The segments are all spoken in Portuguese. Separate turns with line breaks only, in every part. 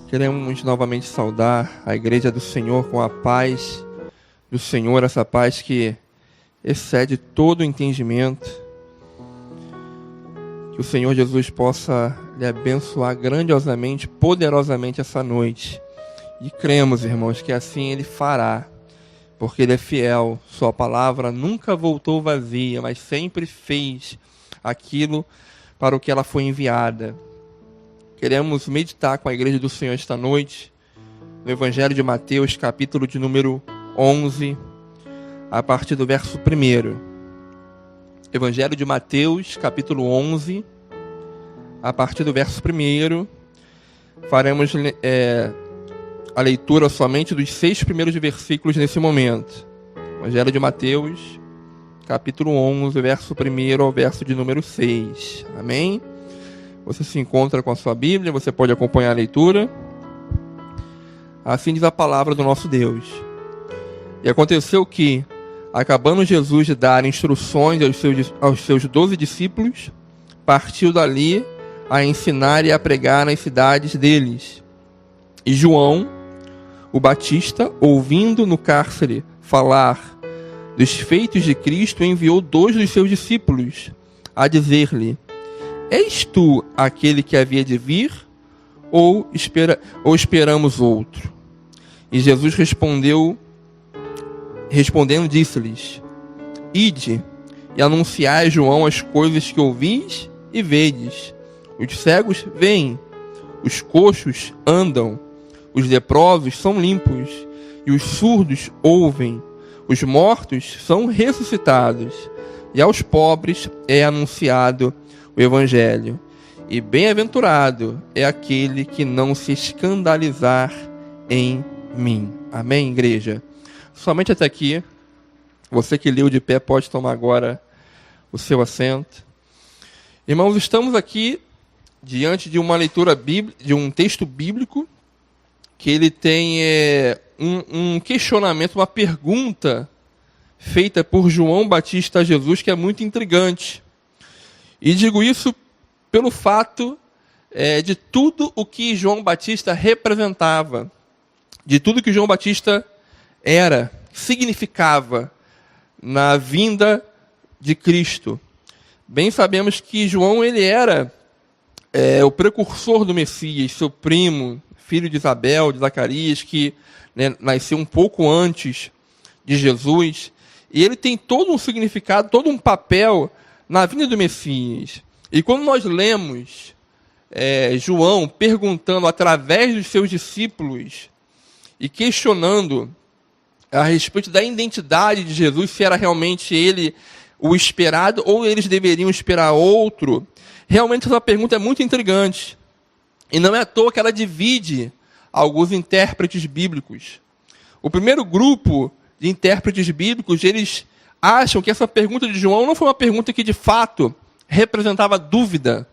Queremos novamente saudar a Igreja do Senhor com a paz do Senhor, essa paz que excede todo o entendimento. Que o Senhor Jesus possa lhe abençoar grandiosamente, poderosamente essa noite. E cremos, irmãos, que assim Ele fará, porque Ele é fiel. Sua palavra nunca voltou vazia, mas sempre fez aquilo para o que ela foi enviada. Queremos meditar com a Igreja do Senhor esta noite, no Evangelho de Mateus, capítulo de número 11, a partir do verso 1. Evangelho de Mateus, capítulo 11, a partir do verso 1. Faremos a leitura somente dos 6 primeiros versículos nesse momento. Evangelho de Mateus, capítulo 11, verso 1 ao verso de número 6. Amém? Você se encontra com a sua Bíblia, você pode acompanhar a leitura. Assim diz a palavra do nosso Deus. E aconteceu que, acabando Jesus de dar instruções aos seus 12 discípulos, partiu dali a ensinar e a pregar nas cidades deles. E João, o Batista, ouvindo no cárcere falar dos feitos de Cristo, enviou 2 dos seus discípulos a dizer-lhe: És tu aquele que havia de vir, ou esperamos outro? E Jesus respondendo, disse-lhes: Ide e anunciai a João as coisas que ouvis e vedes. Os cegos veem, os coxos andam, os leprosos são limpos, e os surdos ouvem, os mortos são ressuscitados, e aos pobres é anunciado o Evangelho. E bem-aventurado é aquele que não se escandalizar em mim. Amém, igreja? Somente até aqui. Você que leu de pé pode tomar agora o seu assento. Irmãos, estamos aqui diante de uma leitura bíblica, de um texto bíblico que ele tem um questionamento, uma pergunta feita por João Batista a Jesus que é muito intrigante. E digo isso pelo fato de tudo o que João Batista representava, de tudo que João Batista era, significava na vinda de Cristo. Bem sabemos que João ele era o precursor do Messias, seu primo, filho de Isabel, de Zacarias, que nasceu um pouco antes de Jesus. E ele tem todo um significado, todo um papel na vinda do Messias. E quando nós lemos João perguntando através dos seus discípulos e questionando a respeito da identidade de Jesus, se era realmente ele o esperado ou eles deveriam esperar outro, realmente essa pergunta é muito intrigante. E não é à toa que ela divide alguns intérpretes bíblicos. O primeiro grupo de intérpretes bíblicos, eles acham que essa pergunta de João não foi uma pergunta que de fato representava dúvida.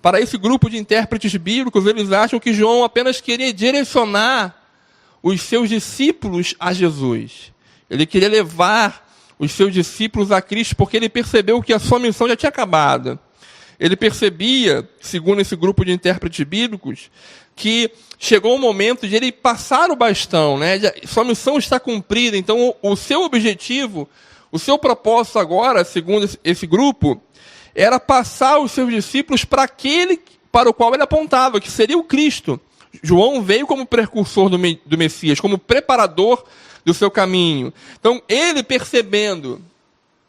Para esse grupo de intérpretes bíblicos, eles acham que João apenas queria direcionar os seus discípulos a Jesus. Ele queria levar os seus discípulos a Cristo porque ele percebeu que a sua missão já tinha acabado. Ele percebia, segundo esse grupo de intérpretes bíblicos, que chegou o momento de ele passar o bastão, né? Sua missão está cumprida, então o seu objetivo, o seu propósito agora, segundo esse grupo, era passar os seus discípulos para aquele para o qual ele apontava, que seria o Cristo. João veio como precursor do Messias, como preparador do seu caminho. Então, ele percebendo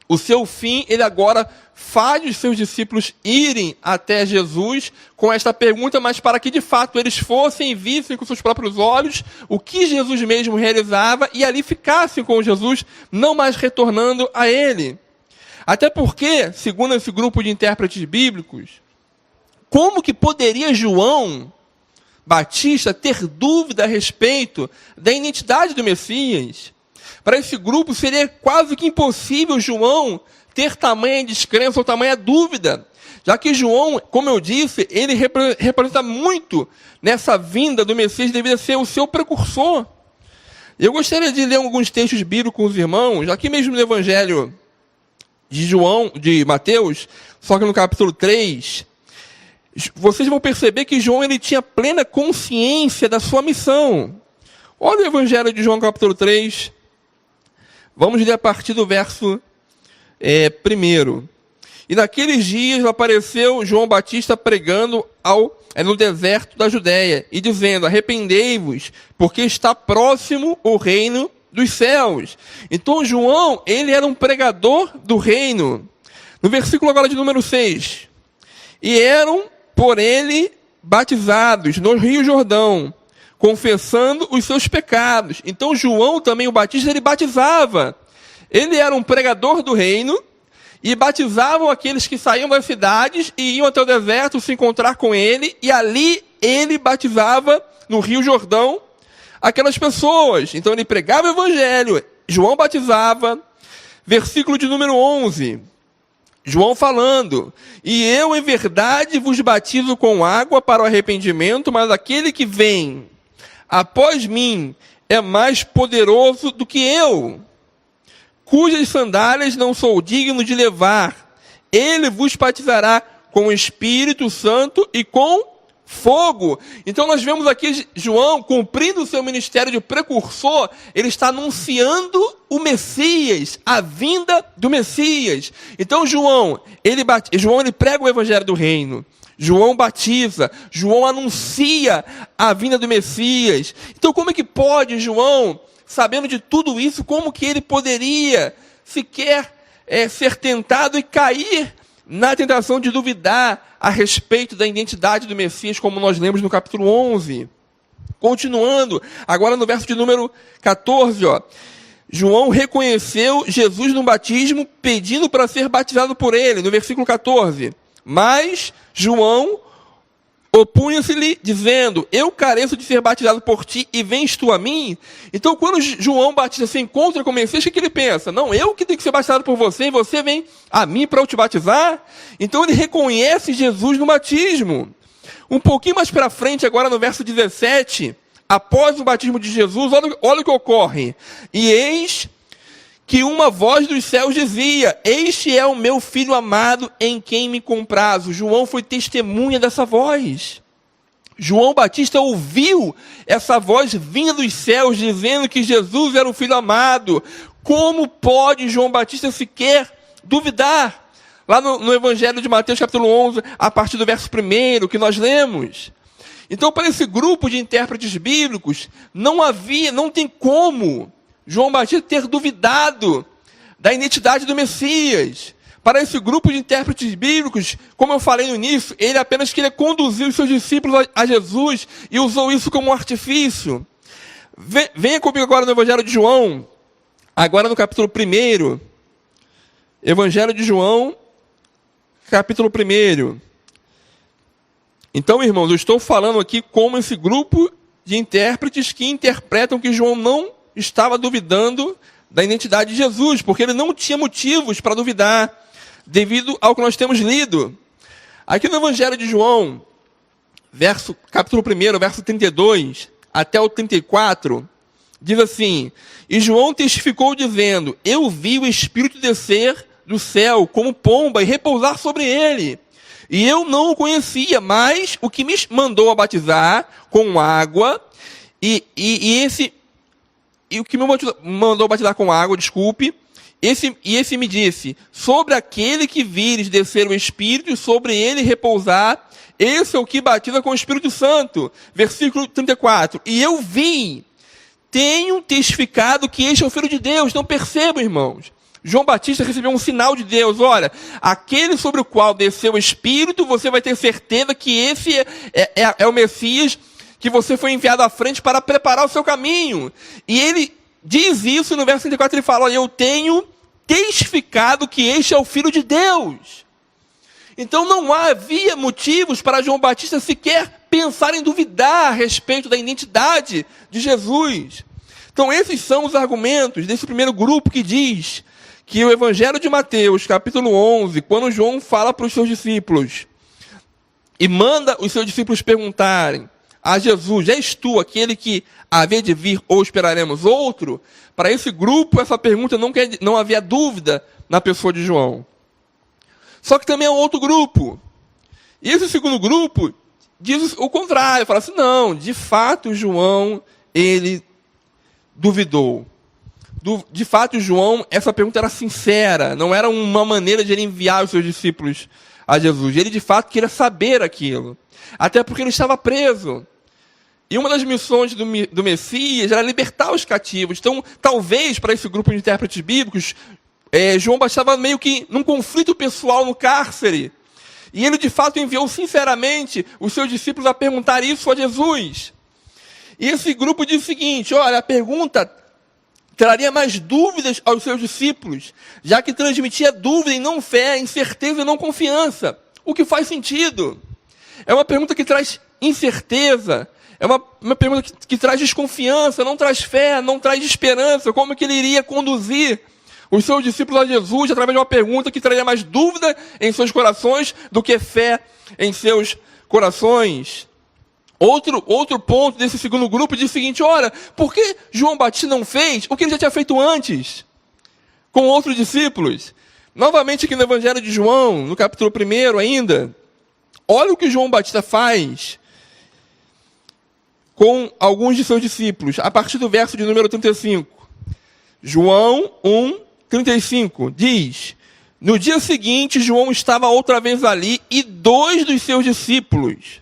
o seu fim, ele agora faz os seus discípulos irem até Jesus com esta pergunta, mas para que de fato eles fossem e vissem com seus próprios olhos o que Jesus mesmo realizava e ali ficassem com Jesus, não mais retornando a ele. Até porque, segundo esse grupo de intérpretes bíblicos, como que poderia João Batista ter dúvida a respeito da identidade do Messias? Para esse grupo seria quase que impossível João ter tamanha descrença ou tamanha dúvida, já que João, como eu disse, ele representa muito nessa vinda do Messias, deveria ser o seu precursor. Eu gostaria de ler alguns textos bíblicos com os irmãos, aqui mesmo no Evangelho de Mateus, só que no capítulo 3, vocês vão perceber que João ele tinha plena consciência da sua missão. Olha o Evangelho de João, capítulo 3. Vamos ler a partir do verso 1. E naqueles dias apareceu João Batista pregando no deserto da Judéia e dizendo: arrependei-vos, porque está próximo o reino dos céus. Então João, ele era um pregador do reino. No versículo agora de número 6. E eram por ele batizados no Rio Jordão, confessando os seus pecados. Então João também, o Batista, ele batizava. Ele era um pregador do reino e batizavam aqueles que saíam das cidades e iam até o deserto se encontrar com ele, e ali ele batizava no Rio Jordão aquelas pessoas. Então ele pregava o evangelho, João batizava. Versículo de número 11. João falando: e eu em verdade vos batizo com água para o arrependimento, mas aquele que vem após mim é mais poderoso do que eu, cujas sandálias não sou digno de levar. Ele vos batizará com o Espírito Santo e com fogo. Então nós vemos aqui João cumprindo o seu ministério de precursor. Ele está anunciando o Messias, a vinda do Messias. Então João ele prega o evangelho do reino. João batiza, João anuncia a vinda do Messias. Então como é que pode João, sabendo de tudo isso, como que ele poderia sequer ser tentado e cair na tentação de duvidar a respeito da identidade do Messias, como nós lemos no capítulo 11. Continuando, agora no verso de número 14, João reconheceu Jesus no batismo, pedindo para ser batizado por ele, no versículo 14. Mas João opunha-se-lhe, dizendo: eu careço de ser batizado por ti, e vens tu a mim? Então, quando João Batista se encontra com o Messias, o que ele pensa? Não, eu que tenho que ser batizado por você, e você vem a mim para eu te batizar? Então, ele reconhece Jesus no batismo. Um pouquinho mais para frente, agora no verso 17, após o batismo de Jesus, olha o que ocorre. E eis que uma voz dos céus dizia: este é o meu filho amado, em quem me comprazo. João foi testemunha dessa voz. João Batista ouviu essa voz vinda dos céus, dizendo que Jesus era o filho amado. Como pode João Batista sequer duvidar? Lá no Evangelho de Mateus, capítulo 11, a partir do verso 1, que nós lemos. Então, para esse grupo de intérpretes bíblicos, não tem como João Batista ter duvidado da identidade do Messias. Para esse grupo de intérpretes bíblicos, como eu falei no início, ele apenas queria conduzir os seus discípulos a Jesus e usou isso como um artifício. Venha comigo agora no Evangelho de João, agora no capítulo 1. Evangelho de João, capítulo 1. Então, irmãos, eu estou falando aqui como esse grupo de intérpretes que interpretam que João não estava duvidando da identidade de Jesus, porque ele não tinha motivos para duvidar, devido ao que nós temos lido. Aqui no Evangelho de João, capítulo 1, verso 32 até o 34, diz assim: e João testificou dizendo: eu vi o Espírito descer do céu como pomba e repousar sobre ele. E eu não o conhecia, mas o que me mandou a batizar com água, e o que me mandou batizar com água, esse me disse: sobre aquele que vires descer o Espírito e sobre ele repousar, esse é o que batiza com o Espírito Santo. Versículo 34. E eu vi, tenho testificado que este é o Filho de Deus. Então percebam, irmãos, João Batista recebeu um sinal de Deus. Olha, aquele sobre o qual desceu o Espírito, você vai ter certeza que esse é o Messias, que você foi enviado à frente para preparar o seu caminho. E ele diz isso no verso 34, ele fala: olha, eu tenho testificado que este é o Filho de Deus. Então não havia motivos para João Batista sequer pensar em duvidar a respeito da identidade de Jesus. Então esses são os argumentos desse primeiro grupo que diz que o Evangelho de Mateus, capítulo 11, quando João fala para os seus discípulos e manda os seus discípulos perguntarem a Jesus: és tu aquele que havia de vir ou esperaremos outro? Para esse grupo, essa pergunta não havia dúvida na pessoa de João. Só que também é um outro grupo. E esse segundo grupo diz o contrário, fala assim, não, de fato João, ele duvidou. De fato, João, essa pergunta era sincera, não era uma maneira de ele enviar os seus discípulos a Jesus. Ele, de fato, queria saber aquilo. Até porque ele estava preso. E uma das missões do Messias era libertar os cativos. Então, talvez, para esse grupo de intérpretes bíblicos, João estava meio que num conflito pessoal no cárcere. E ele, de fato, enviou sinceramente os seus discípulos a perguntar isso a Jesus. E esse grupo diz o seguinte, olha, a pergunta traria mais dúvidas aos seus discípulos, já que transmitia dúvida e não fé, incerteza e não confiança. O que faz sentido. É uma pergunta que traz incerteza, é uma pergunta que traz desconfiança, não traz fé, não traz esperança. Como que ele iria conduzir os seus discípulos a Jesus através de uma pergunta que traria mais dúvida em seus corações do que fé em seus corações? Outro ponto desse segundo grupo diz o seguinte, olha, por que João Batista não fez o que ele já tinha feito antes com outros discípulos? Novamente aqui no Evangelho de João, no capítulo 1 ainda, olha o que João Batista faz com alguns de seus discípulos, a partir do verso de número 35. João 1:35 diz, no dia seguinte João estava outra vez ali e 2 dos seus discípulos,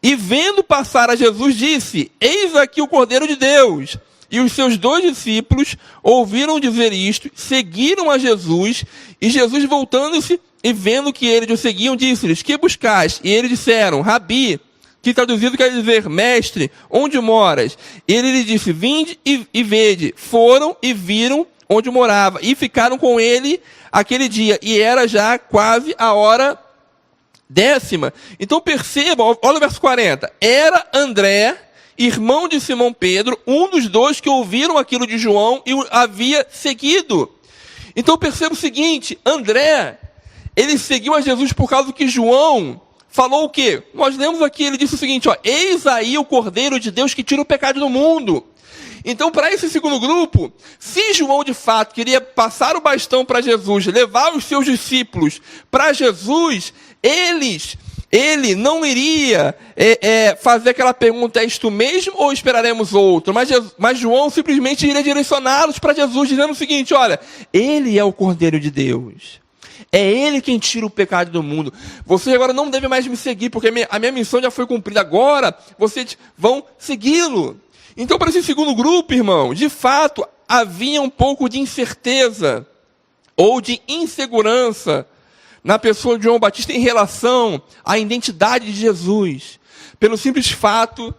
e vendo passar a Jesus, disse, eis aqui o Cordeiro de Deus. E os seus 2 discípulos ouviram dizer isto, seguiram a Jesus, e Jesus voltando-se e vendo que eles o seguiam, disse-lhes, que buscais? E eles disseram, Rabi, que traduzido quer dizer, mestre, onde moras? Ele lhe disse, vinde e vede. Foram e viram onde morava, e ficaram com ele aquele dia, e era já quase a hora 10ª. Então percebam, olha o verso 40. Era André, irmão de Simão Pedro, um dos 2 que ouviram aquilo de João e o havia seguido. Então perceba o seguinte, André, ele seguiu a Jesus por causa que João falou o quê? Nós lemos aqui, ele disse o seguinte, ó, eis aí o Cordeiro de Deus que tira o pecado do mundo. Então, para esse segundo grupo, se João de fato queria passar o bastão para Jesus, levar os seus discípulos para Jesus, ele não iria fazer aquela pergunta, és tu mesmo ou esperaremos outro? Mas João simplesmente iria direcioná-los para Jesus, dizendo o seguinte, olha, ele é o Cordeiro de Deus. É ele quem tira o pecado do mundo. Vocês agora não devem mais me seguir, porque a minha missão já foi cumprida. Agora, vocês vão segui-lo. Então, para esse segundo grupo, irmão, de fato, havia um pouco de incerteza ou de insegurança na pessoa de João Batista em relação à identidade de Jesus, pelo simples fato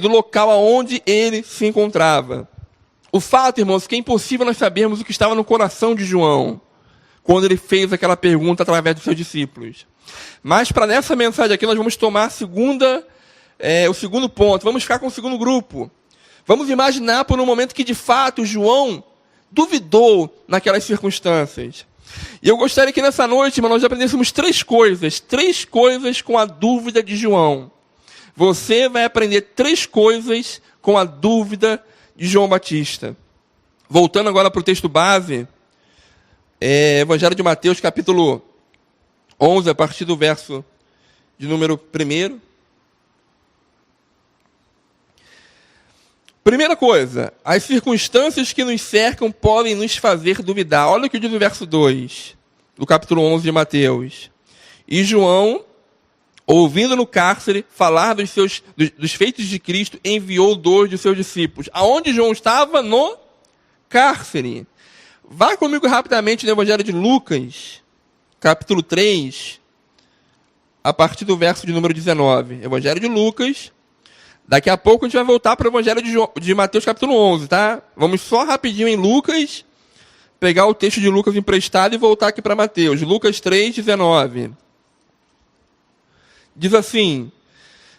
do local aonde ele se encontrava. O fato, irmãos, que é impossível nós sabermos o que estava no coração de João, quando ele fez aquela pergunta através dos seus discípulos. Mas, para nessa mensagem aqui, nós vamos tomar o segundo ponto, vamos ficar com o segundo grupo. Vamos imaginar por um momento que, de fato, João duvidou naquelas circunstâncias. E eu gostaria que nessa noite, irmão, nós aprendêssemos 3 coisas com a dúvida de João. Você vai aprender 3 coisas com a dúvida de João Batista. Voltando agora para o texto base, Evangelho de Mateus, capítulo 11, a partir do verso de número 1. Primeira coisa, as circunstâncias que nos cercam podem nos fazer duvidar. Olha o que diz o verso 2, do capítulo 11 de Mateus. E João, ouvindo no cárcere falar dos feitos de Cristo, enviou 2 de seus discípulos. Aonde João estava? No cárcere. Vá comigo rapidamente no Evangelho de Lucas, capítulo 3, a partir do verso de número 19. Evangelho de Lucas. Daqui a pouco a gente vai voltar para o Evangelho de Mateus, capítulo 11, tá? Vamos só rapidinho em Lucas, pegar o texto de Lucas emprestado e voltar aqui para Mateus. Lucas 3, 19. Diz assim,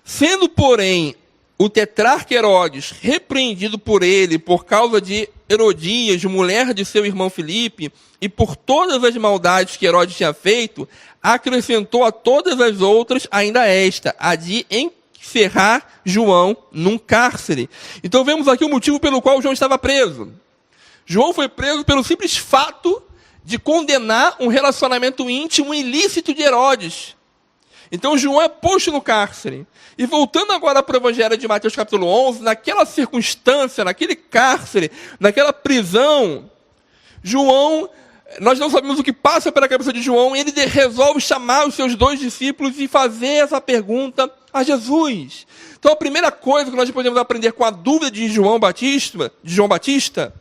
sendo, porém, o tetrarca Herodes repreendido por ele por causa de Herodias, mulher de seu irmão Filipe, e por todas as maldades que Herodes tinha feito, acrescentou a todas as outras ainda esta, a de encerrar João num cárcere. Então vemos aqui o motivo pelo qual João estava preso. João foi preso pelo simples fato de condenar um relacionamento íntimo ilícito de Herodes. Então João é posto no cárcere. E voltando agora para o Evangelho de Mateus capítulo 11, naquela circunstância, naquele cárcere, naquela prisão, João, nós não sabemos o que passa pela cabeça de João, e ele resolve chamar os seus 2 discípulos e fazer essa pergunta a Jesus. Então a primeira coisa que nós podemos aprender com a dúvida de João Batista,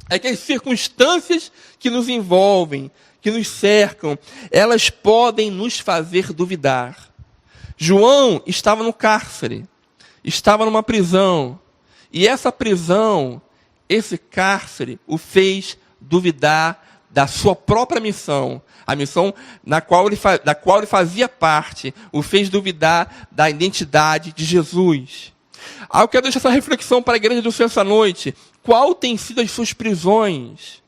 é que as circunstâncias que nos envolvem, que nos cercam, elas podem nos fazer duvidar. João estava no cárcere, estava numa prisão, e essa prisão, esse cárcere, o fez duvidar da sua própria missão, a missão da qual ele fazia parte, o fez duvidar da identidade de Jesus. Eu quero deixar essa reflexão para a igreja do Senhor essa noite. Qual tem sido as suas prisões?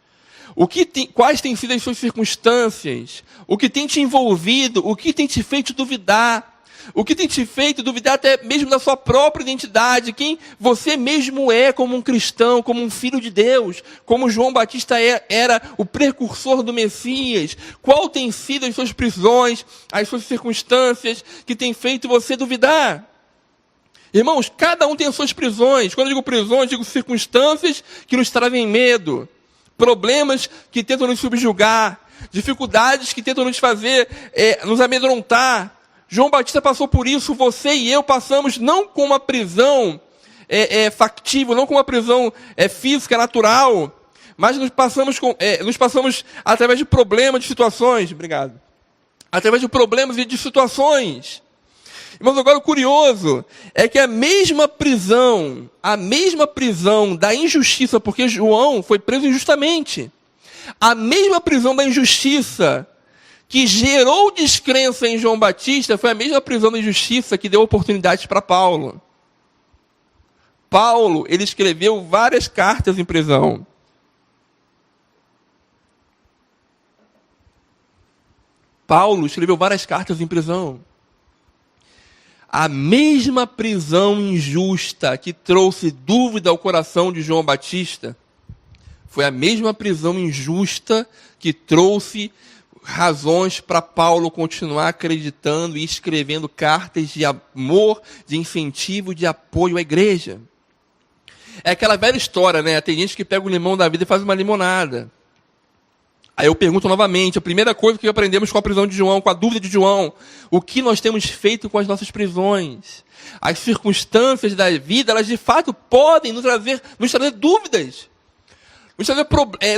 Quais têm sido as suas circunstâncias? O que tem te envolvido? O que tem te feito duvidar? O que tem te feito duvidar até mesmo da sua própria identidade, quem você mesmo é como um cristão, como um filho de Deus, como João Batista era o precursor do Messias. Qual tem sido as suas prisões, as suas circunstâncias que tem feito você duvidar? Irmãos, cada um tem as suas prisões. Quando eu digo prisões, digo circunstâncias que nos trazem medo, problemas que tentam nos subjugar, dificuldades que tentam nos fazer, nos amedrontar. João Batista passou por isso, você e eu passamos não com uma prisão factível, não com uma prisão física, natural, mas nos passamos através de problemas, de situações, obrigado, através de problemas e de situações. Mas agora o curioso é que a mesma prisão da injustiça, porque João foi preso injustamente, a mesma prisão da injustiça que gerou descrença em João Batista foi a mesma prisão da injustiça que deu oportunidades para Paulo. Paulo, ele escreveu várias cartas em prisão. Paulo escreveu várias cartas em prisão. A mesma prisão injusta que trouxe dúvida ao coração de João Batista foi a mesma prisão injusta que trouxe razões para Paulo continuar acreditando e escrevendo cartas de amor, de incentivo, de apoio à igreja. É aquela velha história, né? Tem gente que pega o limão da vida e faz uma limonada. Aí eu pergunto novamente, a primeira coisa que aprendemos com a prisão de João, com a dúvida de João, o que nós temos feito com as nossas prisões? As circunstâncias da vida, elas de fato podem nos trazer dúvidas.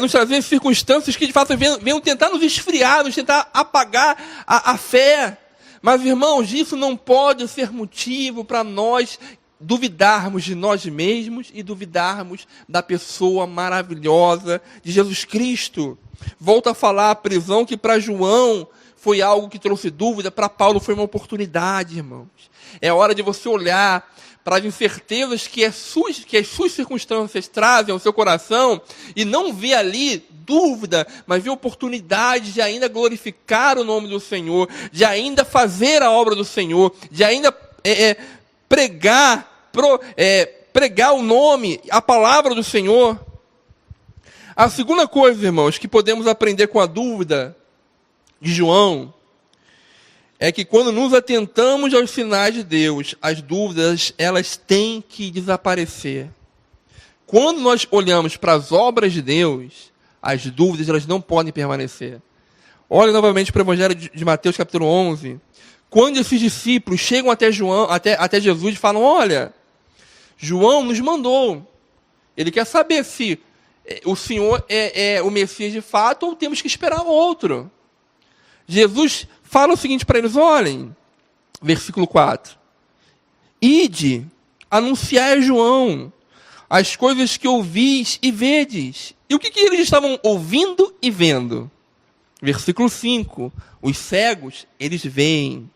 Nos trazer circunstâncias que de fato venham tentar nos esfriar, nos tentar apagar a fé. Mas, irmãos, isso não pode ser motivo para nós duvidarmos de nós mesmos e duvidarmos da pessoa maravilhosa de Jesus Cristo. Volto a falar, a prisão que para João foi algo que trouxe dúvida, para Paulo foi uma oportunidade, irmãos. É hora de você olhar para as incertezas que as suas circunstâncias trazem ao seu coração e não ver ali dúvida, mas ver oportunidade de ainda glorificar o nome do Senhor, de ainda fazer a obra do Senhor, de ainda pregar o nome, a palavra do Senhor. A segunda coisa, irmãos, que podemos aprender com a dúvida de João, é que quando nos atentamos aos sinais de Deus, as dúvidas, elas têm que desaparecer. Quando nós olhamos para as obras de Deus, as dúvidas, elas não podem permanecer. Olha novamente para o Evangelho de Mateus, capítulo 11. Quando esses discípulos chegam até Jesus e falam, olha, João nos mandou. Ele quer saber se o Senhor é o Messias de fato ou temos que esperar outro. Jesus fala o seguinte para eles, olhem, versículo 4. Ide, anunciai a João as coisas que ouvis e vedes. E o que eles estavam ouvindo e vendo? Versículo 5. Os cegos, eles veem.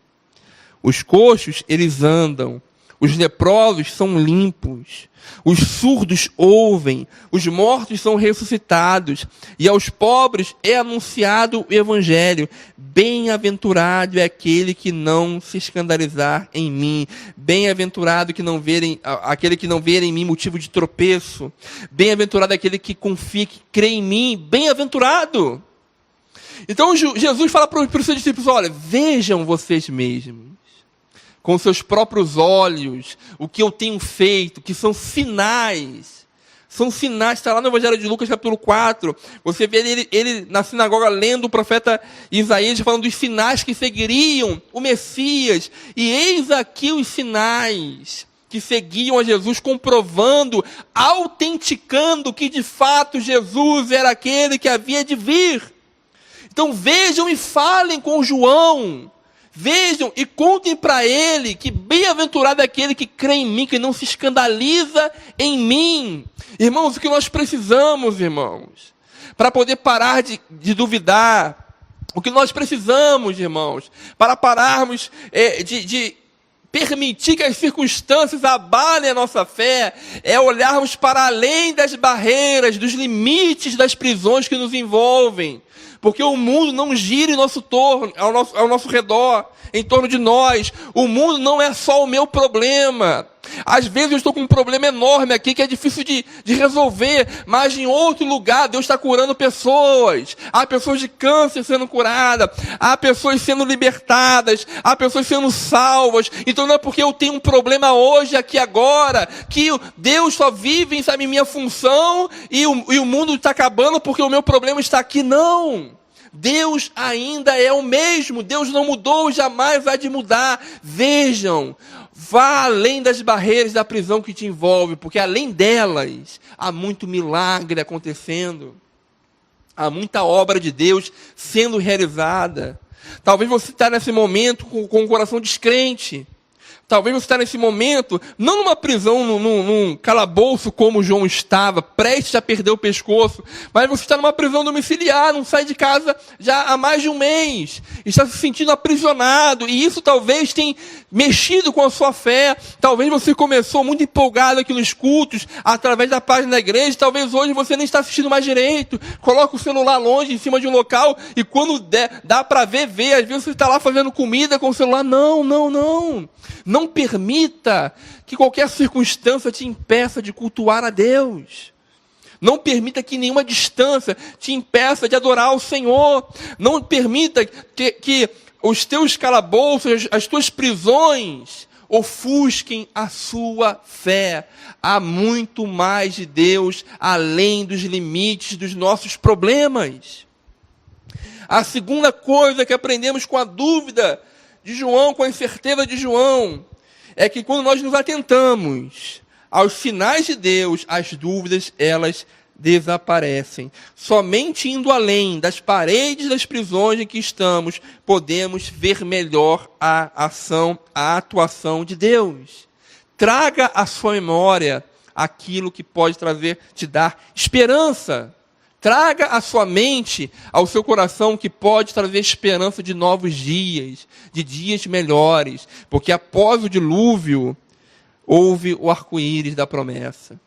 Os coxos, eles andam. Os leprosos são limpos. Os surdos ouvem. Os mortos são ressuscitados. E aos pobres é anunciado o evangelho. Bem-aventurado é aquele que não se escandalizar em mim. Bem-aventurado aquele que não ver em mim motivo de tropeço. Bem-aventurado é aquele que confia, que crê em mim. Bem-aventurado. Então Jesus fala para os seus discípulos, olha, vejam vocês mesmos. com seus próprios olhos o que eu tenho feito, que são sinais. São sinais, está lá no Evangelho de Lucas, capítulo 4. Você vê ele na sinagoga lendo o profeta Isaías, falando dos sinais que seguiriam o Messias. E eis aqui os sinais que seguiam a Jesus, comprovando, autenticando que de fato Jesus era aquele que havia de vir. Então vejam e falem com João. Vejam e contem para ele que bem-aventurado é aquele que crê em mim, que não se escandaliza em mim. Irmãos, o que nós precisamos, irmãos, para poder parar de duvidar, o que nós precisamos, irmãos, para pararmos de permitir que as circunstâncias abalem a nossa fé, é olharmos para além das barreiras, dos limites das prisões que nos envolvem. Porque o mundo não gira em nosso torno, ao nosso redor, em torno de nós. O mundo não é só o meu problema. Às vezes eu estou com um problema enorme aqui que é difícil de resolver, mas em outro lugar Deus está curando pessoas. Há pessoas de câncer sendo curadas, há pessoas sendo libertadas, há pessoas sendo salvas. Então não é porque eu tenho um problema hoje, aqui agora, que Deus só vive em minha função e o mundo está acabando porque o meu problema está aqui. Não! Deus ainda é o mesmo, Deus não mudou, jamais vai de mudar. Vejam, vá além das barreiras da prisão que te envolve, porque além delas, há muito milagre acontecendo. Há muita obra de Deus sendo realizada. Talvez você está nesse momento com o coração descrente. Talvez você está nesse momento, não numa prisão, num calabouço como João estava, prestes a perder o pescoço, mas você está numa prisão domiciliar, não sai de casa já há mais de um mês, está se sentindo aprisionado, e isso talvez tenha mexido com a sua fé. Talvez você começou muito empolgado aqui nos cultos, através da página da igreja, talvez hoje você nem está assistindo mais direito, coloca o celular longe, em cima de um local, e quando dá para ver, às vezes você está lá fazendo comida com o celular. Não permita que qualquer circunstância te impeça de cultuar a Deus. Não permita que nenhuma distância te impeça de adorar o Senhor. Não permita que os teus calabouços, as tuas prisões, ofusquem a sua fé. Há muito mais de Deus além dos limites dos nossos problemas. A segunda coisa que aprendemos com a dúvida de João, com a incerteza de João, é que quando nós nos atentamos aos sinais de Deus, as dúvidas, elas desaparecem. Somente indo além das paredes das prisões em que estamos, podemos ver melhor a ação, a atuação de Deus. Traga à sua memória aquilo que pode te dar esperança. Traga à sua mente, ao seu coração, que pode trazer esperança de novos dias, de dias melhores, porque após o dilúvio, houve o arco-íris da promessa.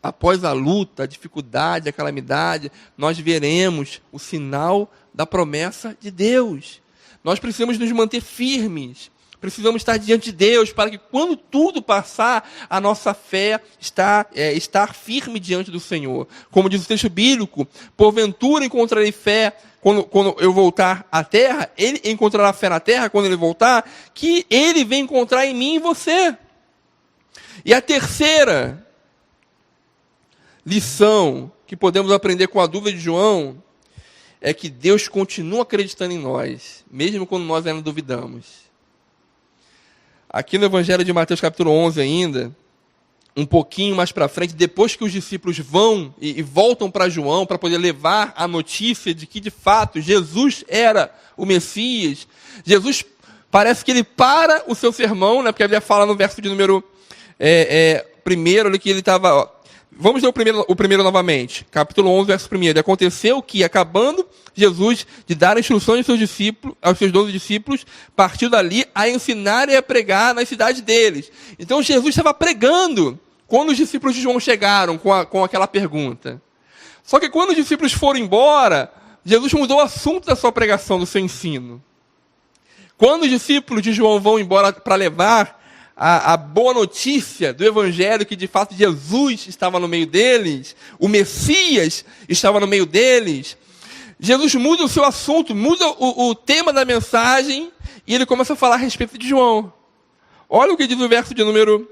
Após a luta, a dificuldade, a calamidade, nós veremos o sinal da promessa de Deus. Nós precisamos nos manter firmes, precisamos estar diante de Deus, para que quando tudo passar, a nossa fé estar firme diante do Senhor. Como diz o texto bíblico, porventura encontrarei fé quando eu voltar à terra, ele encontrará fé na terra quando ele voltar, que ele vem encontrar em mim e você. E a terceira lição que podemos aprender com a dúvida de João é que Deus continua acreditando em nós, mesmo quando nós ainda duvidamos. Aqui no Evangelho de Mateus capítulo 11 ainda, um pouquinho mais para frente, depois que os discípulos vão e voltam para João para poder levar a notícia de que de fato Jesus era o Messias, Jesus parece que ele para o seu sermão, né, porque ele fala no verso de número primeiro ali que ele estava... Vamos ler o primeiro novamente, capítulo 11, verso 1. E aconteceu que, acabando Jesus de dar instruções aos seus discípulos, aos seus 12 discípulos, partiu dali a ensinar e a pregar nas cidades deles. Então Jesus estava pregando quando os discípulos de João chegaram com aquela pergunta. Só que quando os discípulos foram embora, Jesus mudou o assunto da sua pregação, do seu ensino. Quando os discípulos de João vão embora para levar a boa notícia do Evangelho, que de fato Jesus estava no meio deles, o Messias estava no meio deles, Jesus muda o seu assunto, muda o tema da mensagem, e ele começa a falar a respeito de João. Olha o que diz o verso de número...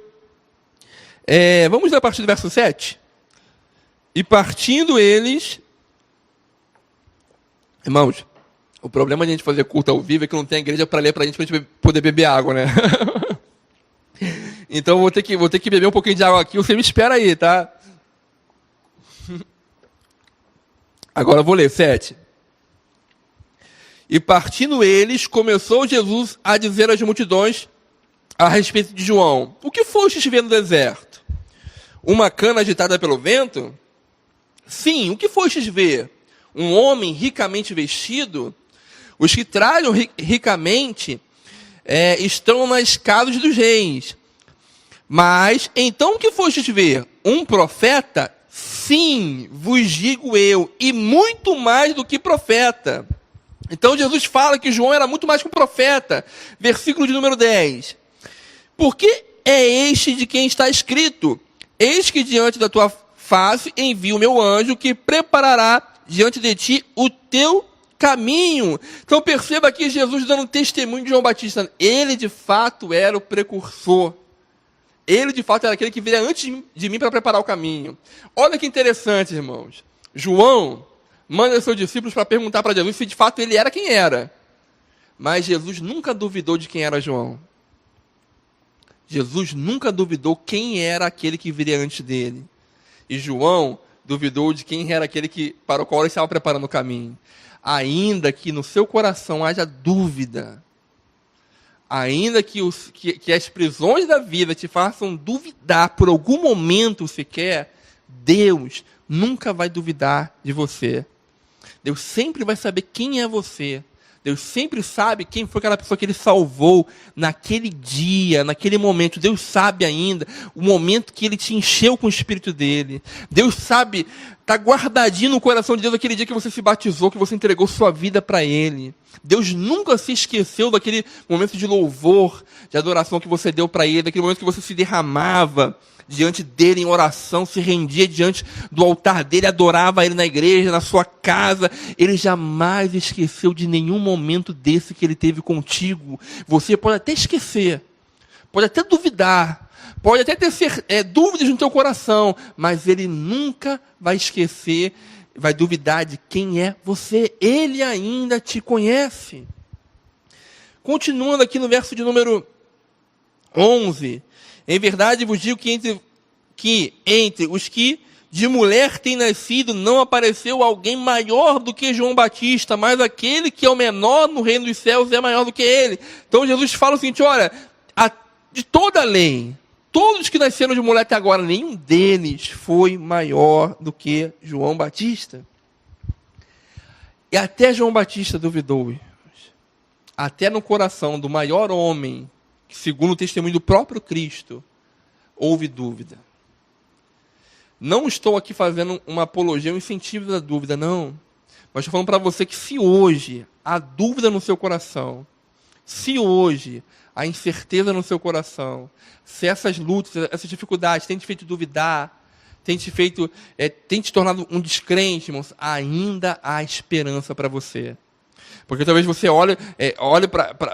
vamos ler a partir do verso 7? E partindo eles... Irmãos, o problema de a gente fazer culto ao vivo é que não tem igreja para ler para a gente poder beber água, né? Então vou ter que beber um pouquinho de água aqui. Você me espera aí, tá? Agora eu vou ler, 7. E partindo eles, começou Jesus a dizer às multidões a respeito de João: o que fostes ver no deserto? Uma cana agitada pelo vento? Sim, o que fostes ver? Um homem ricamente vestido? Os que trajam ricamente estão nas casas dos reis. Mas, então o que fostes ver? Um profeta? Sim, vos digo eu, e muito mais do que profeta. Então Jesus fala que João era muito mais que um profeta. Versículo de número 10. Porque é este de quem está escrito: eis que diante da tua face envio o meu anjo, que preparará diante de ti o teu caminho. Então perceba aqui Jesus dando testemunho de João Batista. Ele de fato era o precursor. Ele de fato era aquele que viria antes de mim para preparar o caminho. Olha que interessante, irmãos. João manda seus discípulos para perguntar para Jesus se de fato ele era quem era. Mas Jesus nunca duvidou de quem era João. Jesus nunca duvidou quem era aquele que viria antes dele. E João duvidou de quem era aquele para o qual ele estava preparando o caminho. Ainda que no seu coração haja dúvida, ainda que as prisões da vida te façam duvidar por algum momento sequer, Deus nunca vai duvidar de você. Deus sempre vai saber quem é você. Deus sempre sabe quem foi aquela pessoa que Ele salvou naquele dia, naquele momento. Deus sabe ainda o momento que Ele te encheu com o Espírito dEle. Deus sabe, está guardadinho no coração de Deus aquele dia que você se batizou, que você entregou sua vida para Ele. Deus nunca se esqueceu daquele momento de louvor, de adoração que você deu para Ele, daquele momento que você se derramava diante dele em oração, se rendia diante do altar dele, adorava ele na igreja, na sua casa. Ele jamais esqueceu de nenhum momento desse que ele teve contigo. Você pode até esquecer, pode até duvidar, pode até ter dúvidas no teu coração, mas ele nunca vai esquecer, vai duvidar de quem é você. Ele ainda te conhece. Continuando aqui no verso de número 11... Em verdade vos digo que entre os que de mulher têm nascido, não apareceu alguém maior do que João Batista, mas aquele que é o menor no reino dos céus é maior do que ele. Então Jesus fala o seguinte: olha, de toda a lei, todos que nasceram de mulher até agora, nenhum deles foi maior do que João Batista. E até João Batista duvidou. Até no coração do maior homem, segundo o testemunho do próprio Cristo, houve dúvida. Não estou aqui fazendo uma apologia, um incentivo da dúvida, não. Mas estou falando para você que se hoje há dúvida no seu coração, se hoje há incerteza no seu coração, se essas lutas, essas dificuldades têm te feito duvidar, têm te tornado um descrente, irmãos, ainda há esperança para você. Porque talvez você olhe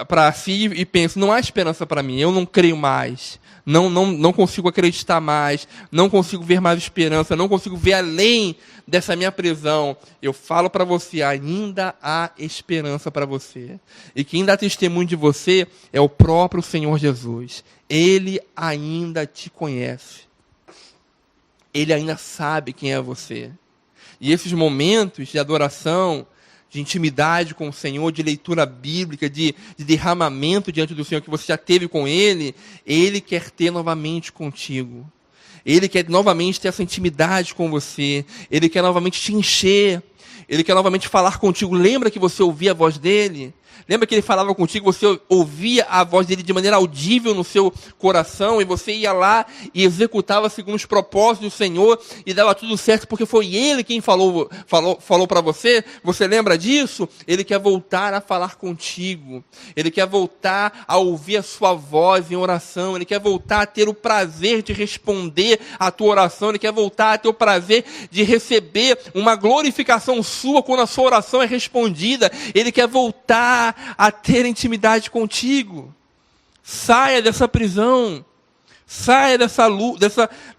para si e pense: não há esperança para mim, eu não creio mais, não consigo acreditar mais, não consigo ver mais esperança, não consigo ver além dessa minha prisão. Eu falo para você, ainda há esperança para você. E quem dá testemunho de você é o próprio Senhor Jesus. Ele ainda te conhece. Ele ainda sabe quem é você. E esses momentos de adoração, de intimidade com o Senhor, de leitura bíblica, de derramamento diante do Senhor que você já teve com Ele, Ele quer ter novamente contigo. Ele quer novamente ter essa intimidade com você. Ele quer novamente te encher. Ele quer novamente falar contigo. Lembra que você ouvia a voz dele? Lembra que ele falava contigo, você ouvia a voz dele de maneira audível no seu coração, e você ia lá e executava segundo os propósitos do Senhor, e dava tudo certo, porque foi ele quem falou para você? Você lembra disso? Ele quer voltar a falar contigo. Ele quer voltar a ouvir a sua voz em oração. Ele quer voltar a ter o prazer de responder à tua oração. Ele quer voltar a ter o prazer de receber uma glorificação sua quando a sua oração é respondida. Ele quer voltar a ter intimidade contigo. Saia dessa prisão. Saia dessa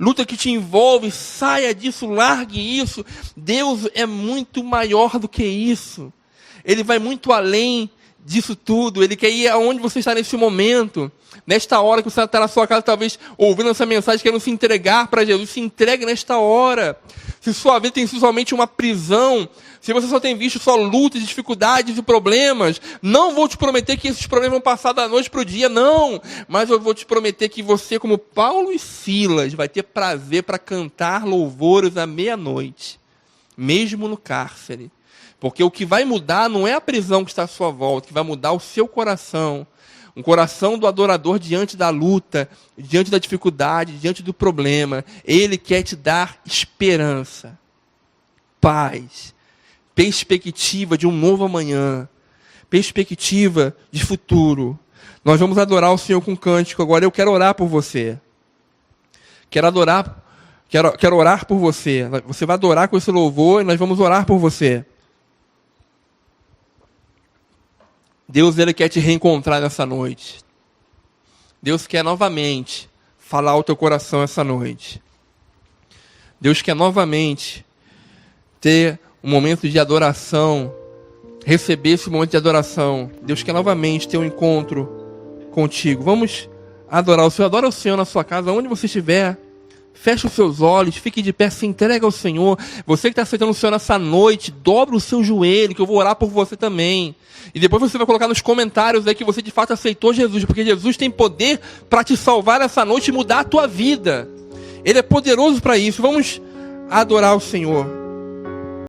luta que te envolve. Saia disso, largue isso. Deus é muito maior do que isso. Ele vai muito além disso tudo. Ele quer ir aonde você está nesse momento. Nesta hora que você está na sua casa, talvez ouvindo essa mensagem, querendo se entregar para Jesus. Se entregue nesta hora. Se sua vida tem sido somente uma prisão, se você só tem visto só lutas, dificuldades e problemas, não vou te prometer que esses problemas vão passar da noite para o dia, não. Mas eu vou te prometer que você, como Paulo e Silas, vai ter prazer para cantar louvores à meia-noite, mesmo no cárcere. Porque o que vai mudar não é a prisão que está à sua volta, o que vai mudar é o seu coração. Um coração do adorador diante da luta, diante da dificuldade, diante do problema. Ele quer te dar esperança, paz, perspectiva de um novo amanhã, perspectiva de futuro. Nós vamos adorar o Senhor com cântico. Agora eu quero orar por você. Quero orar por você. Você vai adorar com esse louvor e nós vamos orar por você. Deus, Ele quer te reencontrar nessa noite. Deus quer novamente falar ao teu coração essa noite. Deus quer novamente ter um momento de adoração, receber esse momento de adoração. Deus quer novamente ter um encontro contigo. Vamos adorar o Senhor. Adora o Senhor na sua casa, onde você estiver. Feche os seus olhos, fique de pé, se entrega ao Senhor. Você que está aceitando o Senhor nessa noite, dobra o seu joelho, que eu vou orar por você também. E depois você vai colocar nos comentários aí que você de fato aceitou Jesus, porque Jesus tem poder para te salvar essa noite e mudar a tua vida. Ele é poderoso para isso. Vamos adorar o Senhor.